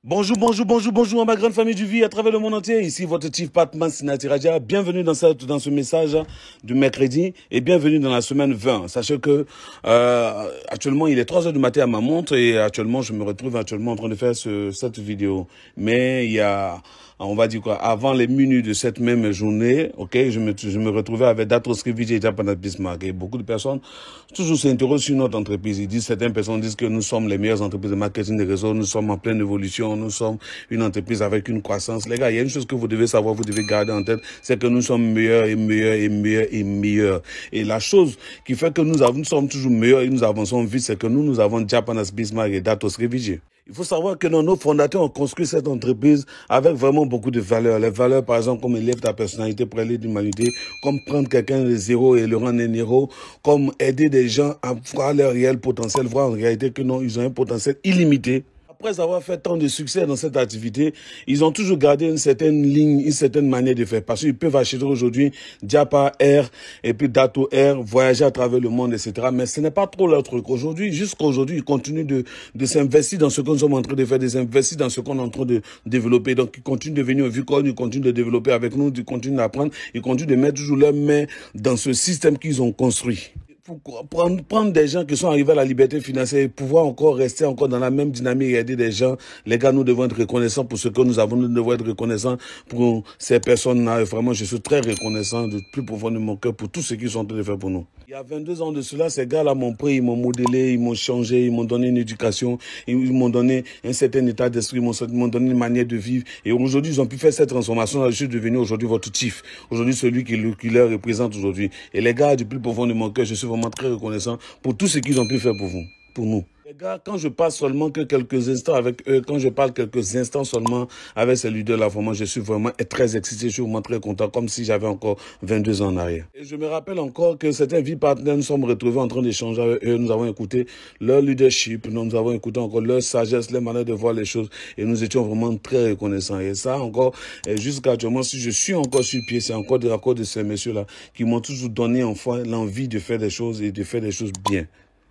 Bonjour ma grande famille du vie à travers le monde entier. Ici votre Chief Patman Sinati Raja. Bienvenue dans ce message du mercredi et bienvenue dans la semaine 20. Sachez que actuellement il est 3 heures du matin à ma montre et actuellement je me retrouve en train de faire cette vidéo. Mais il y a, on va dire quoi, avant les minutes de cette même journée, ok, je me retrouvais avec Datos Vijay Japan Bismarck et beaucoup de personnes toujours s'interrogent sur notre entreprise. Certaines personnes disent que nous sommes les meilleures entreprises de marketing des réseaux, nous sommes en pleine évolution, nous sommes une entreprise avec une croissance. Les gars, il y a une chose que vous devez savoir, vous devez garder en tête, c'est que nous sommes meilleurs et meilleurs et meilleurs et meilleurs. Et la chose qui fait que nous sommes toujours meilleurs et nous avançons vite, c'est que nous avons Japan Bismarck et Datos Vijay. Il faut savoir que nos fondateurs ont construit cette entreprise avec vraiment beaucoup de valeurs. Les valeurs, par exemple, comme élève ta personnalité pour aller d'humanité, comme prendre quelqu'un de zéro et le rendre un héros, comme aider des gens à voir leur réel potentiel, voir en réalité que non, ils ont un potentiel illimité. Après avoir fait tant de succès dans cette activité, ils ont toujours gardé une certaine ligne, une certaine manière de faire. Parce qu'ils peuvent acheter aujourd'hui Japa Air et puis Dato Air, voyager à travers le monde, etc. Mais ce n'est pas trop leur truc. Aujourd'hui, jusqu'à aujourd'hui, ils continuent de s'investir dans ce que nous sommes en train de faire, de s'investir dans ce qu'on est en train de développer. Donc, ils continuent de venir au Vicon, ils continuent de développer avec nous, ils continuent d'apprendre, ils continuent de mettre toujours leurs mains dans ce système qu'ils ont construit. Pour prendre des gens qui sont arrivés à la liberté financière et pouvoir encore rester encore dans la même dynamique et aider des gens, les gars, nous devons être reconnaissants pour ce que nous avons, nous devons être reconnaissants pour ces personnes-là. Et vraiment, je suis très reconnaissant du plus profond de mon cœur pour tout ce qu'ils sont en train de faire pour nous. Il y a 22 ans de cela, ces gars-là m'ont pris, ils m'ont modélé, ils m'ont changé, ils m'ont donné une éducation, ils m'ont donné un certain état d'esprit, ils m'ont donné une manière de vivre. Et aujourd'hui, ils ont pu faire cette transformation. Je suis devenu aujourd'hui votre chief. Aujourd'hui, celui qui leur représente aujourd'hui. Et les gars, du plus profond de mon cœur, je suis vraiment très reconnaissant pour tout ce qu'ils ont pu faire pour vous, pour nous. Les gars, quand je passe seulement que quelques instants avec eux, quand je parle quelques instants seulement avec ces leaders-là, vraiment, je suis vraiment très excité, je suis vraiment très content, comme si j'avais encore 22 ans en arrière. Et je me rappelle encore que certains vie partenaires, nous sommes retrouvés en train d'échanger avec eux, nous avons écouté leur leadership, nous avons écouté encore leur sagesse, leur manière de voir les choses, et nous étions vraiment très reconnaissants. Et ça encore, jusqu'à actuellement, si je suis encore sur pied, c'est encore de ces messieurs-là qui m'ont toujours donné enfin l'envie de faire des choses et de faire des choses bien.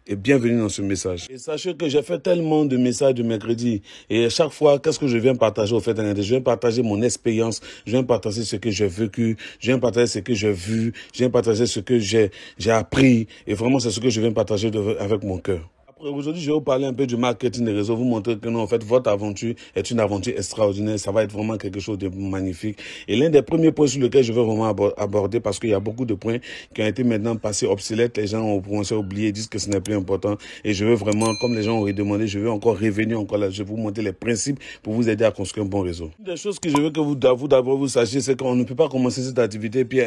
Et bienvenue dans ce message. Et sachez que j'ai fait tellement de messages de mercredi. Et à chaque fois, qu'est-ce que je viens partager au fait? Je viens partager mon expérience. Je viens partager ce que j'ai vécu. Je viens partager ce que j'ai vu. Je viens partager ce que j'ai appris. Et vraiment, c'est ce que je viens partager avec mon cœur. Aujourd'hui, je vais vous parler un peu du marketing des réseaux, vous montrer que non, en fait, votre aventure est une aventure extraordinaire. Ça va être vraiment quelque chose de magnifique. Et l'un des premiers points sur lesquels je vais vraiment aborder, parce qu'il y a beaucoup de points qui ont été maintenant passés obsolètes. Les gens ont commencé à oublier, disent que ce n'est plus important. Et je veux vraiment, comme les gens ont demandé, je veux encore revenir encore là. Je vais vous montrer les principes pour vous aider à construire un bon réseau. Une des choses que je veux que vous d'abord vous sachiez, c'est qu'on ne peut pas commencer cette activité et puis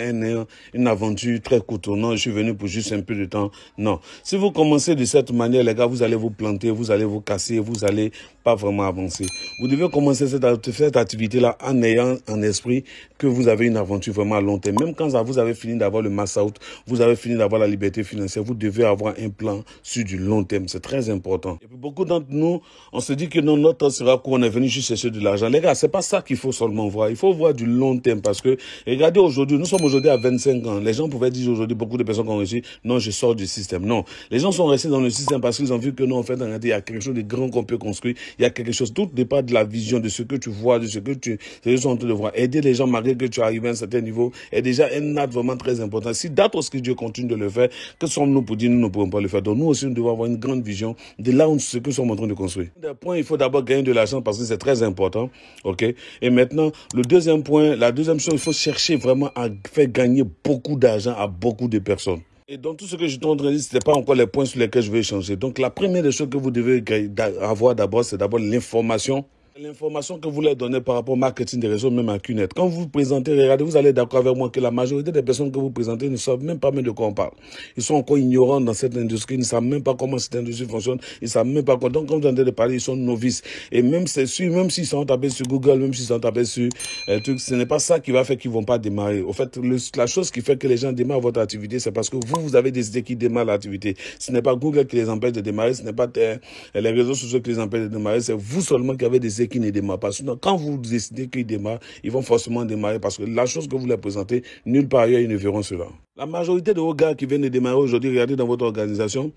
une aventure très courte. Non, je suis venu pour juste un peu de temps. Non. Si vous commencez de cette manière, les gars, vous allez vous planter, vous allez vous casser, vous allez pas vraiment avancer. Vous devez commencer cette activité-là en ayant en esprit que vous avez une aventure vraiment à long terme. Même quand vous avez fini d'avoir le mass out, vous avez fini d'avoir la liberté financière, vous devez avoir un plan sur du long terme. C'est très important. Et puis beaucoup d'entre nous, on se dit que non, notre temps sera court, on est venu juste chercher de l'argent. Les gars, c'est pas ça qu'il faut seulement voir. Il faut voir du long terme parce que, regardez aujourd'hui, nous sommes aujourd'hui à 25 ans. Les gens pouvaient dire aujourd'hui, beaucoup de personnes qui ont réussi, non, je sors du système. Non. Les gens sont restés dans le système parce qu'ils ont vu que non, en fait, il y a quelque chose de grand qu'on peut construire. Il y a quelque chose, tout dépend de la vision, de ce que tu vois, de ce que tu es en train de voir. Aider les gens malgré que tu arrives à un certain niveau est déjà un acte vraiment très important. Si d'autres que Dieu continue de le faire, que sommes-nous pour dire nous ne pouvons pas le faire? Donc nous aussi, nous devons avoir une grande vision de là où ce que nous sommes en train de construire. Un point, il faut d'abord gagner de l'argent parce que c'est très important. OK? Et maintenant, le deuxième point, la deuxième chose, il faut chercher vraiment à faire gagner beaucoup d'argent à beaucoup de personnes. Et donc, tout ce que je suis en train de dire, ce n'est pas encore les points sur lesquels je vais échanger. Donc, la première des choses que vous devez avoir d'abord, c'est d'abord l'information. L'information que vous leur donnez par rapport au marketing des réseaux, même à QNet. Quand vous vous présentez, regardez, vous allez d'accord avec moi que la majorité des personnes que vous présentez ne savent même pas de quoi on parle. Ils sont encore ignorants dans cette industrie, ils ne savent même pas comment cette industrie fonctionne, ils ne savent même pas quoi. Donc, quand vous entendez de parler, ils sont novices. Et même s'ils sont tapés sur Google, même s'ils sont tapés sur trucs, ce n'est pas ça qui va faire qu'ils ne vont pas démarrer. Au fait, la chose qui fait que les gens démarrent votre activité, c'est parce que vous avez décidé qu'ils démarrent l'activité. Ce n'est pas Google qui les empêche de démarrer, ce n'est pas les réseaux sociaux qui les empêchent de démarrer, c'est vous seulement qui avez décidé qui ne démarrent pas. Sinon, quand vous décidez qu'ils démarrent, ils vont forcément démarrer parce que la chose que vous leur présentez, nulle part ailleurs, ils ne verront cela. La majorité de vos gars qui viennent de démarrer aujourd'hui, regardez dans votre organisation,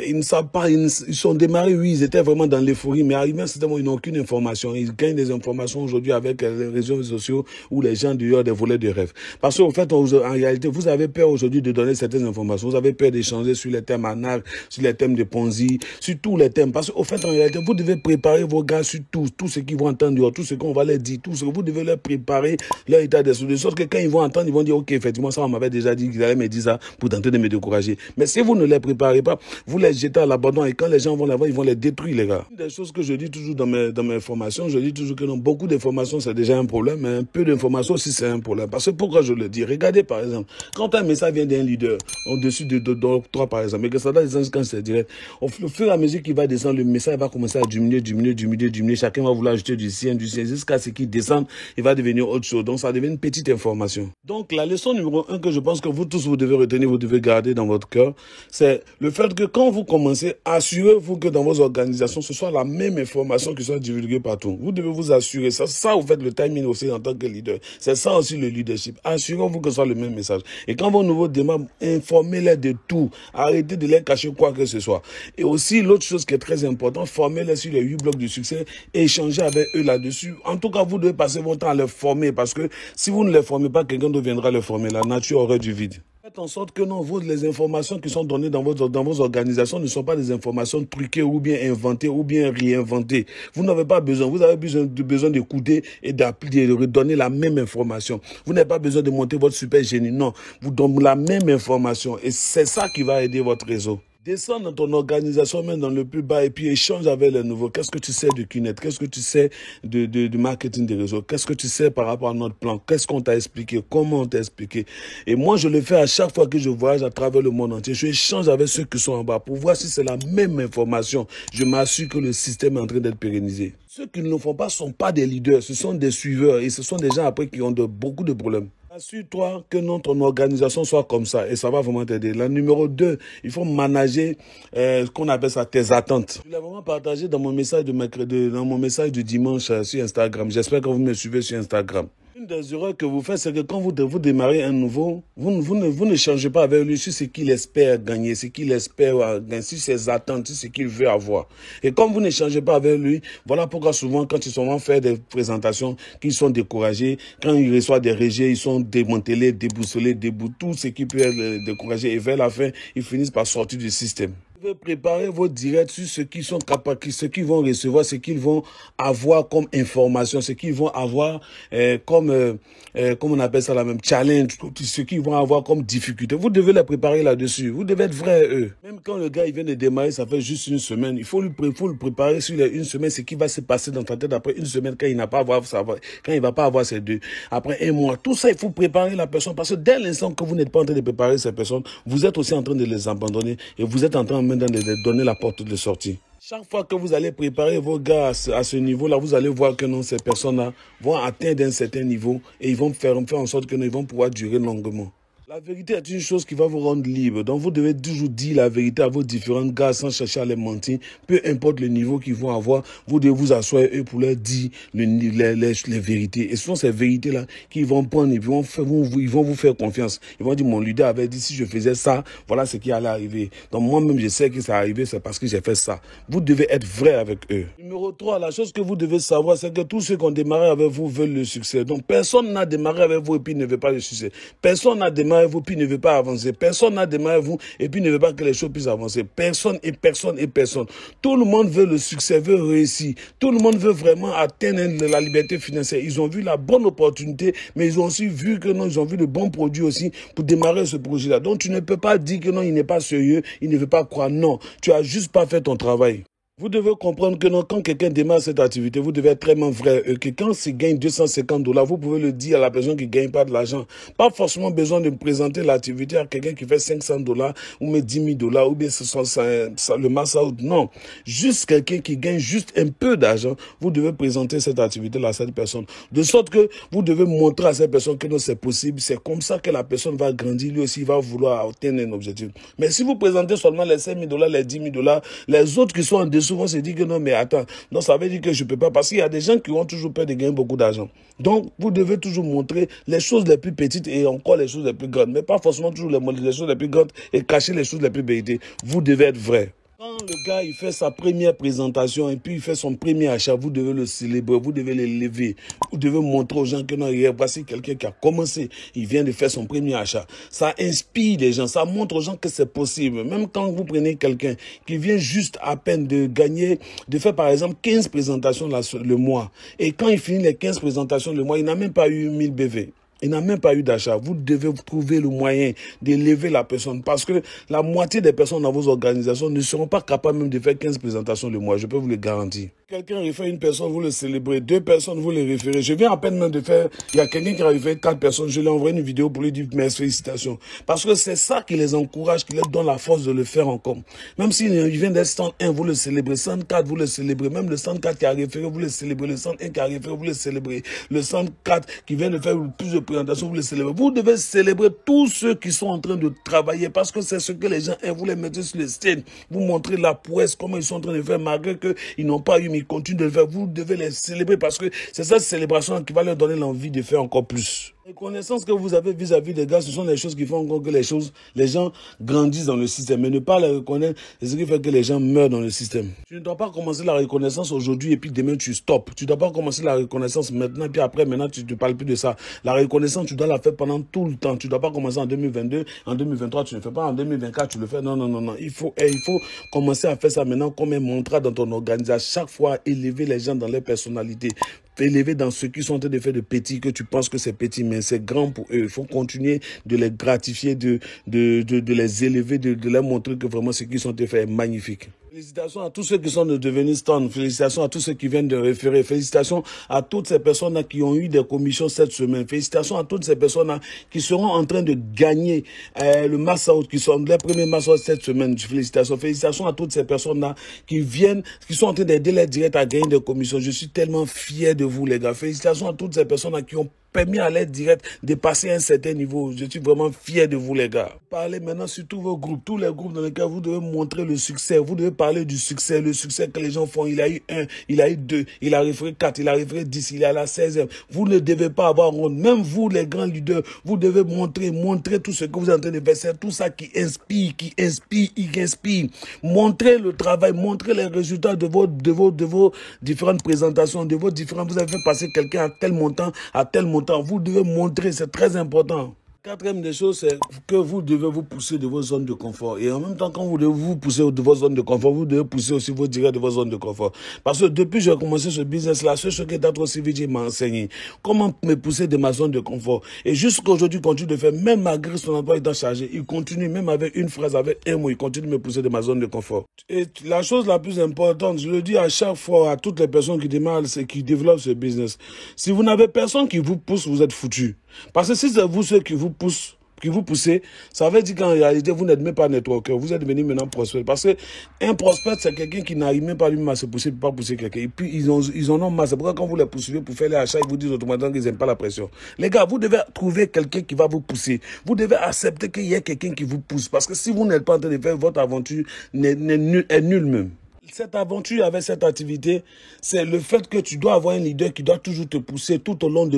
ils ne savent pas, ils sont démarrés, oui, ils étaient vraiment dans l'euphorie, mais arrivé à un certain moment, ils n'ont aucune information. Ils gagnent des informations aujourd'hui avec les réseaux sociaux où les gens dehors des volets de rêve. Parce qu'en fait, en réalité, vous avez peur aujourd'hui de donner certaines informations. Vous avez peur d'échanger sur les thèmes ANAC, sur les thèmes de Ponzi, sur tous les thèmes. Parce qu'au fait, en réalité, vous devez préparer vos gars sur tout ce qu'ils vont entendre dehors, tout ce qu'on va leur dire, tout ce que vous devez leur préparer, leur état d'esprit, de sorte que quand ils vont entendre, ils vont dire, ok, effectivement, ça, on m'avait déjà dit qu'ils allaient me dire ça pour tenter de me décourager. Mais si vous ne les préparez pas, vous les jetez à l'abandon et quand les gens vont là-bas, ils vont les détruire, les gars. Une des choses que je dis toujours dans mes formations, je dis toujours que non, beaucoup d'informations, c'est déjà un problème, mais un peu d'informations aussi, c'est un problème. Parce que pourquoi je le dis? Regardez, par exemple, quand un message vient d'un leader, au-dessus de toi, par exemple, et que ça doit descendre quand c'est direct, au fur et à mesure qu'il va descendre, le message va commencer à diminuer. Chacun va vouloir ajouter du sien, jusqu'à ce qu'il descende, il va devenir autre chose. Donc, ça devient une petite information. Donc, la leçon numéro 1 que je pense que vous tous, vous devez retenir, vous devez garder dans votre cœur, c'est le fait que quand vous commencez, assurez-vous que dans vos organisations, ce soit la même information qui soit divulguée partout. Vous devez vous assurer. Ça, vous faites le timing aussi en tant que leader. C'est ça aussi le leadership. Assurez-vous que ce soit le même message. Et quand vos nouveaux démarrent, informez-les de tout. Arrêtez de les cacher quoi que ce soit. Et aussi, l'autre chose qui est très importante, formez-les sur les 8 blocs du succès et échangez avec eux là-dessus. En tout cas, vous devez passer votre temps à les former parce que si vous ne les formez pas, quelqu'un d'autre viendra les former. La nature aurait du vide. Faites en sorte que non, les informations qui sont données dans vos organisations ne sont pas des informations truquées ou bien inventées ou bien réinventées. Vous n'avez pas besoin, vous avez besoin d'écouter et d'appliquer, de redonner la même information. Vous n'avez pas besoin de monter votre super génie, non. Vous donnez la même information et c'est ça qui va aider votre réseau. Descends dans ton organisation, même dans le plus bas, et puis échange avec les nouveaux. Qu'est-ce que tu sais de Kinet? Qu'est-ce que tu sais du marketing des réseaux? Qu'est-ce que tu sais par rapport à notre plan? Qu'est-ce qu'on t'a expliqué? Comment on t'a expliqué? Et moi, je le fais à chaque fois que je voyage à travers le monde entier. Je échange avec ceux qui sont en bas pour voir si c'est la même information. Je m'assure que le système est en train d'être pérennisé. Ceux qui ne le font pas ne sont pas des leaders, ce sont des suiveurs et ce sont des gens après qui ont beaucoup de problèmes. Assure-toi que non, ton organisation soit comme ça et ça va vraiment t'aider. La numéro 2, il faut manager ce qu'on appelle ça tes attentes. Je l'ai vraiment partagé dans mon message de mercredi, dans mon message du dimanche sur Instagram. J'espère que vous me suivez sur Instagram. Une des erreurs que vous faites, c'est que quand vous démarrez un nouveau, vous ne changez pas avec lui sur ce qu'il espère gagner, sur ses attentes, sur ce qu'il veut avoir. Et comme vous ne changez pas avec lui, voilà pourquoi souvent, quand ils sont faire des présentations, qu'ils sont découragés, quand ils reçoivent des rejets, ils sont démantelés, déboussolés, tout ce qui peut les décourager. Et vers la fin, ils finissent par sortir du système. Vous devez préparer vos directs sur ce qu'ils sont capables, ce qu'ils vont recevoir, ce qu'ils vont avoir comme information, ce qu'ils vont avoir comme on appelle ça la même challenge, ce qu'ils vont avoir comme difficulté. Vous devez les préparer là-dessus. Vous devez être vrai eux. Même quand le gars il vient de démarrer, ça fait juste une semaine. Il faut le préparer sur une semaine, ce qui va se passer dans ta tête après une semaine quand il n'a pas avoir quand il va pas avoir ces deux. Après un mois, tout ça il faut préparer la personne parce que dès l'instant que vous n'êtes pas en train de préparer ces personnes, vous êtes aussi en train de les abandonner et vous êtes en train de donner la porte de sortie. Chaque fois que vous allez préparer vos gars à ce niveau-là, vous allez voir que non, ces personnes-là vont atteindre un certain niveau et ils vont faire en sorte que non, ils vont pouvoir durer longuement. La vérité est une chose qui va vous rendre libre. Donc, vous devez toujours dire la vérité à vos différents gars sans chercher à les mentir. Peu importe le niveau qu'ils vont avoir, vous devez vous asseoir eux pour leur dire les vérités. Et ce sont ces vérités-là qu'ils vont prendre et puis ils vont vous faire confiance. Ils vont dire, mon leader avait dit, si je faisais ça, voilà ce qui allait arriver. Donc, moi-même, je sais que ça arrivé, c'est parce que j'ai fait ça. Vous devez être vrai avec eux. Numéro 3, la chose que vous devez savoir, c'est que tous ceux qui ont démarré avec vous veulent le succès. Donc, personne n'a démarré avec vous et puis ne veut pas le succès. Personne n'a démarré avec vous puis ne veut pas avancer. Personne n'a démarré avec vous et puis ne veut pas que les choses puissent avancer. Personne. Tout le monde veut le succès, veut réussir. Tout le monde veut vraiment atteindre la liberté financière. Ils ont vu la bonne opportunité, mais ils ont aussi vu que non, ils ont vu le bon produit aussi pour démarrer ce projet-là. Donc, tu ne peux pas dire que non, il n'est pas sérieux, il ne veut pas croire. Non, tu as juste pas fait ton travail. Vous devez comprendre que non, quand quelqu'un démarre cette activité, vous devez être très vrai. Que quand il gagne $250, vous pouvez le dire à la personne qui ne gagne pas de l'argent. Pas forcément besoin de présenter l'activité à quelqu'un qui fait $500 ou met $10,000 ou bien le mass out. Non. Juste quelqu'un qui gagne juste un peu d'argent, vous devez présenter cette activité à cette personne. De sorte que vous devez montrer à cette personne que non, c'est possible. C'est comme ça que la personne va grandir. Lui aussi, il va vouloir atteindre un objectif. Mais si vous présentez seulement les $5,000, les $10,000, les autres qui sont en dessous souvent se dit que non, mais attends, non, ça veut dire que je peux pas, parce qu'il y a des gens qui ont toujours peur de gagner beaucoup d'argent. Donc, vous devez toujours montrer les choses les plus petites et encore les choses les plus grandes, mais pas forcément toujours les choses les plus grandes et cacher les choses les plus bêtises. Vous devez être vrai. Quand le gars il fait sa première présentation et puis il fait son premier achat, vous devez le célébrer, vous devez l'élever, vous devez montrer aux gens que non, voici quelqu'un qui a commencé, il vient de faire son premier achat. Ça inspire les gens, ça montre aux gens que c'est possible. Même quand vous prenez quelqu'un qui vient juste à peine de gagner, de faire par exemple 15 présentations le mois, et quand il finit les 15 présentations le mois, il n'a même pas eu 1000 BV. Il n'a même pas eu d'achat. Vous devez trouver le moyen d'élever la personne parce que la moitié des personnes dans vos organisations ne seront pas capables même de faire 15 présentations le mois. Je peux vous le garantir. Quelqu'un réfère une personne, vous le célébrez. 2 personnes, vous les référez. Je viens à peine même de faire, il y a quelqu'un qui a référé 4 personnes. Je lui ai envoyé une vidéo pour lui dire mes félicitations. Parce que c'est ça qui les encourage, qui leur donne la force de le faire encore. Même s'il vient d'être 101, vous le célébrez. 104, vous le célébrez. Même le 104 qui a référé, vous le célébrez. Le 101 qui a référé, vous le célébrez. Le 104 qui vient de faire le plus de présentations, vous le célébrez. Vous devez célébrer tous ceux qui sont en train de travailler parce que c'est ce que les gens aiment. Vous les mettez sur les scènes. Vous montrez la prouesse, comment ils sont en train de faire malgré qu'ils n'ont pas eu, mais ils continuent de le faire. Vous devez les célébrer parce que c'est cette célébration qui va leur donner l'envie de faire encore plus. Les connaissances que vous avez vis-à-vis des gars, ce sont les choses qui font encore que les gens grandissent dans le système. Mais ne pas les reconnaître, c'est ce qui fait que les gens meurent dans le système. Tu ne dois pas commencer la reconnaissance aujourd'hui et puis demain tu stops. Tu ne dois pas commencer la reconnaissance maintenant et puis après, maintenant tu ne parles plus de ça. La reconnaissance, tu dois la faire pendant tout le temps. Tu ne dois pas commencer en 2022, en 2023, tu ne fais pas, en 2024, tu le fais. Non, non, non, non. Il faut commencer à faire ça maintenant comme un mantra dans ton organisation. Chaque fois, élever les gens dans leur personnalité. Élever dans ce qu'ils sont en train de faire de petit, que tu penses que c'est petit, mais c'est grand pour eux. Il faut continuer de les gratifier, de les élever, de leur montrer que vraiment ce qu'ils sont en train de faire est magnifique. Félicitations à tous ceux qui sont devenus stands. Félicitations à tous ceux qui viennent de référer. Félicitations à toutes ces personnes-là qui ont eu des commissions cette semaine. Félicitations à toutes ces personnes-là qui seront en train de gagner le mass out, qui sont les premiers mass out cette semaine. Félicitations. Félicitations à toutes ces personnes-là qui sont en train d'aider les directs à gagner des commissions. Je suis tellement fier de vous, les gars. Félicitations à toutes ces personnes-là qui ont permis à l'aide directe de passer un certain niveau. Je suis vraiment fier de vous, les gars. Parlez maintenant sur tous vos groupes, tous les groupes dans lesquels vous devez montrer le succès. Vous devez parler du succès, le succès que les gens font. Il a eu 1, il a eu 2, il a référé 4, il a référé 10, il est à la 16e. Vous ne devez pas avoir honte. Même vous, les grands leaders, vous devez montrer tout ce que vous êtes en train de faire. C'est tout ça qui inspire. Montrez le travail, montrez les résultats de vos différentes présentations, de vos différents. Vous avez fait passer quelqu'un à tel montant, à tel montant. Vous devez montrer, c'est très important. Quatrième des choses, c'est que vous devez vous pousser de vos zones de confort. Et en même temps, quand vous devez vous pousser de vos zones de confort, vous devez pousser aussi vos directs de vos zones de confort. Parce que depuis que j'ai commencé ce business-là, ce que Datro CVG m'a enseigné, comment me pousser de ma zone de confort. Et jusqu'à aujourd'hui, il continue de faire, même malgré son emploi étant chargé, il continue, même avec une phrase, avec un mot, il continue de me pousser de ma zone de confort. Et la chose la plus importante, je le dis à chaque fois à toutes les personnes qui démarrent, c'est qui développent ce business. Si vous n'avez personne qui vous pousse, vous êtes foutu. Parce que si c'est vous ceux qui vous poussez, ça veut dire qu'en réalité, vous n'êtes même pas networker. Vous êtes devenu maintenant prospect. Parce qu'un prospect, c'est quelqu'un qui n'arrive même pas lui-même à se pousser pour pas pousser quelqu'un. Et puis, ils en ont marre. C'est pourquoi quand vous les poursuivez pour faire les achats, ils vous disent automatiquement qu'ils n'aiment pas la pression. Les gars, vous devez trouver quelqu'un qui va vous pousser. Vous devez accepter qu'il y ait quelqu'un qui vous pousse. Parce que si vous n'êtes pas en train de faire votre aventure, est nulle même. Cette aventure avec cette activité, c'est le fait que tu dois avoir un leader qui doit toujours te pousser tout au long de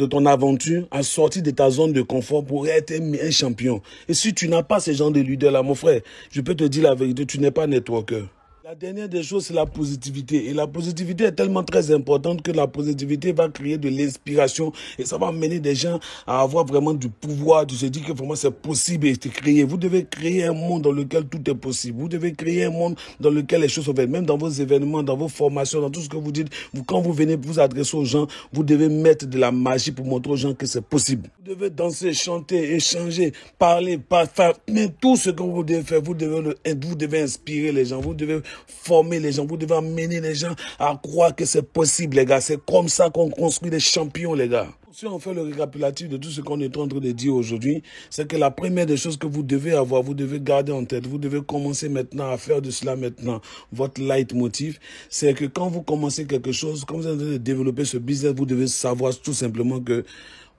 ton aventure à sortir de ta zone de confort pour être un champion. Et si tu n'as pas ce genre de leader-là, mon frère, je peux te dire la vérité, tu n'es pas networker. La dernière des choses, c'est la positivité. Et la positivité est tellement très importante que la positivité va créer de l'inspiration et ça va amener des gens à avoir vraiment du pouvoir, de se dire que vraiment c'est possible de créer. Vous devez créer un monde dans lequel tout est possible. Vous devez créer un monde dans lequel les choses sont faites. Même dans vos événements, dans vos formations, dans tout ce que vous dites, quand vous venez vous adresser aux gens, vous devez mettre de la magie pour montrer aux gens que c'est possible. Vous devez danser, chanter, échanger, parler, faire, mais tout ce que vous devez faire, vous devez inspirer les gens, vous devez former les gens, vous devez amener les gens à croire que c'est possible, les gars. C'est comme ça qu'on construit des champions, les gars. Si on fait le récapitulatif de tout ce qu'on est en train de dire aujourd'hui, c'est que la première des choses que vous devez avoir, vous devez garder en tête, vous devez commencer maintenant à faire de cela maintenant votre leitmotiv, c'est que quand vous commencez quelque chose, quand vous êtes en train de développer ce business, vous devez savoir tout simplement que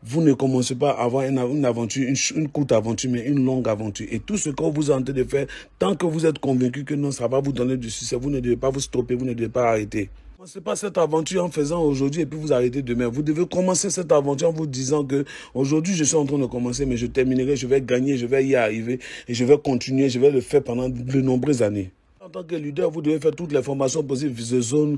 vous ne commencez pas à avoir une aventure, une courte aventure, mais une longue aventure. Et tout ce que vous êtes en train de faire, tant que vous êtes convaincu que non, ça va vous donner du succès, vous ne devez pas vous stopper, vous ne devez pas arrêter. Ne commencez pas cette aventure en faisant aujourd'hui et puis vous arrêtez demain. Vous devez commencer cette aventure en vous disant que aujourd'hui je suis en train de commencer, mais je terminerai, je vais gagner, je vais y arriver et je vais continuer, je vais le faire pendant de nombreuses années. En tant que leader, vous devez faire toutes les formations possibles, The Zone,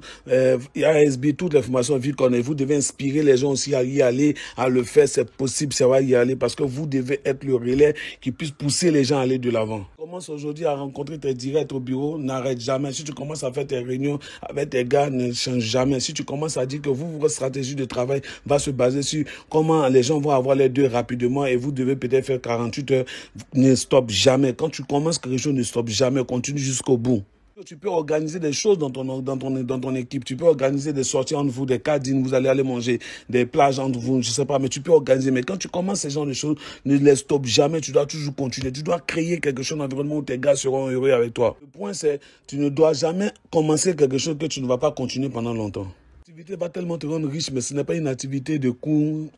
ASB, toutes les formations vie qu'on est. Vous devez inspirer les gens aussi à y aller, à le faire, c'est possible, ça va y aller, parce que vous devez être le relais qui puisse pousser les gens à aller de l'avant. Commence aujourd'hui à rencontrer tes directs au bureau, n'arrête jamais. Si tu commences à faire tes réunions avec tes gars, ne change jamais. Si tu commences à dire que votre stratégie de travail va se baser sur comment les gens vont avoir les deux rapidement et vous devez peut-être faire 48 heures, ne stoppe jamais. Quand tu commences quelque chose, ne stoppe jamais, continue jusqu'au bout. Tu peux organiser des choses dans ton équipe. Tu peux organiser des sorties entre vous, des cadines, vous allez aller manger, des plages entre vous, je sais pas, mais tu peux organiser. Mais quand tu commences ces genres de choses, ne les stoppe jamais. Tu dois toujours continuer. Tu dois créer quelque chose, un environnement où tes gars seront heureux avec toi. Le point, c'est tu ne dois jamais commencer quelque chose que tu ne vas pas continuer pendant longtemps. L'activité va tellement te rendre riche, mais ce n'est pas une activité de coût,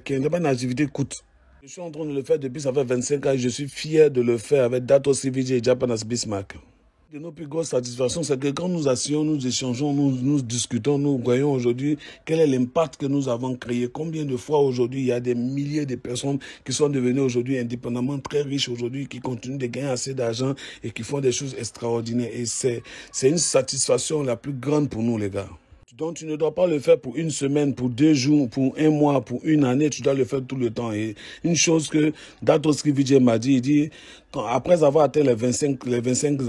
qui n'est pas une activité coûte. Je suis en train de le faire depuis, ça fait 25 ans et je suis fier de le faire avec Dato CVJ et Japanas Bismarck. De nos plus grosses satisfactions, c'est que quand nous asseyons, nous échangeons, nous discutons, nous voyons aujourd'hui quel est l'impact que nous avons créé. Combien de fois aujourd'hui, il y a des milliers de personnes qui sont devenues aujourd'hui indépendamment très riches aujourd'hui, qui continuent de gagner assez d'argent et qui font des choses extraordinaires. Et c'est une satisfaction la plus grande pour nous, les gars. Donc, tu ne dois pas le faire pour une semaine, pour 2 jours, pour 1 mois, pour 1 année. Tu dois le faire tout le temps. Et une chose que Dato Skrivijay m'a dit, il dit, après avoir atteint les 25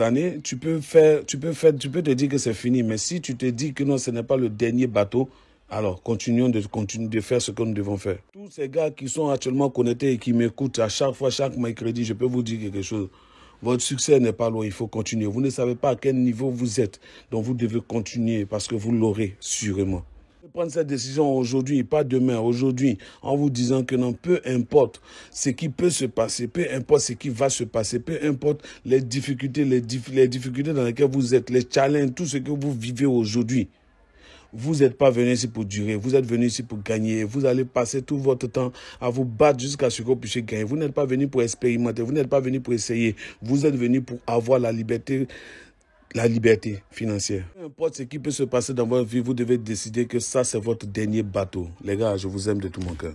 années, tu peux te dire que c'est fini. Mais si tu te dis que non, ce n'est pas le dernier bateau, alors continuons de faire ce que nous devons faire. Tous ces gars qui sont actuellement connectés et qui m'écoutent à chaque fois, chaque mercredi, je peux vous dire quelque chose. Votre succès n'est pas loin, il faut continuer. Vous ne savez pas à quel niveau vous êtes, donc vous devez continuer parce que vous l'aurez sûrement. Prendre cette décision aujourd'hui, pas demain, aujourd'hui, en vous disant que non, peu importe ce qui peut se passer, peu importe ce qui va se passer, peu importe les difficultés dans lesquelles vous êtes, les challenges, tout ce que vous vivez aujourd'hui. Vous n'êtes pas venu ici pour durer, vous êtes venu ici pour gagner. Vous allez passer tout votre temps à vous battre jusqu'à ce que vous puissiez gagner. Vous n'êtes pas venu pour expérimenter, vous n'êtes pas venu pour essayer. Vous êtes venu pour avoir la liberté financière. Peu importe ce qui peut se passer dans votre vie, vous devez décider que ça, c'est votre dernier bateau. Les gars, je vous aime de tout mon cœur.